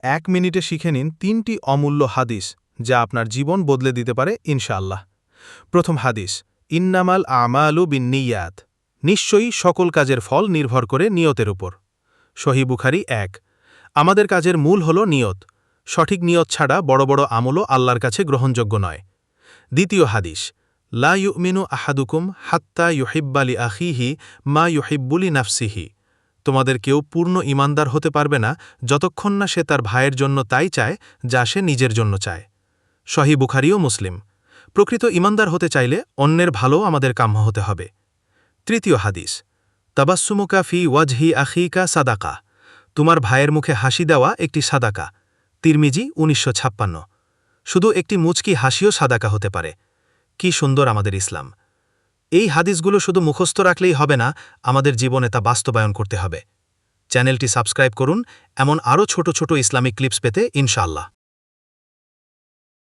1 মিনিটে শিখে নিন 3টি অমূল্য হাদিস যা আপনার জীবন বদলে দিতে পারে ইনশাআল্লাহ। প্রথম হাদিস, ইন্নামাল আমালু বিন্নিয়াত, নিশ্চয়ই সকল কাজের ফল নির্ভর করে নিয়তের উপর। সহিহ বুখারী 1। আমাদের কাজের মূল হল নিয়ত। সঠিক নিয়ত ছাড়া বড় বড় আমলও আল্লাহর কাছে গ্রহণযোগ্য নয়। দ্বিতীয় হাদিস, লা ইউমিনু আহাদুকুম হাত্তা ইউহিব্বা লি আখিহি মা ইউহিব্বু লি নাফসিহি। তোমাদের কেউ পূর্ণ ঈমানদার হতে পারবে না যতক্ষণ না সে তার ভাইয়ের জন্য তাই চায় যা সে নিজের জন্য চায়। সহিহ বুখারী ও মুসলিম। প্রকৃত ঈমানদার হতে চাইলে অন্যের ভালো আমাদের কাম্য হতে হবে। তৃতীয় হাদিস, তাবাসসুমুকা ফি ওয়াজহি আখিকা সাদাকা, তোমার ভাইয়ের মুখে হাসি দেওয়া একটি সাদাকা। তিরমিজি 1956। শুধু একটি মুচকি হাসিও সাদাকা হতে পারে। কি সুন্দর আমাদের ইসলাম! এই হাদিসগুলো শুধু মুখস্থ রাখলেই হবে না, আমাদের জীবনে তা বাস্তবায়ন করতে হবে। চ্যানেলটি সাবস্ক্রাইব করুন এমন আরও ছোট ছোট ইসলামিক ক্লিপস পেতে ইনশাআল্লাহ।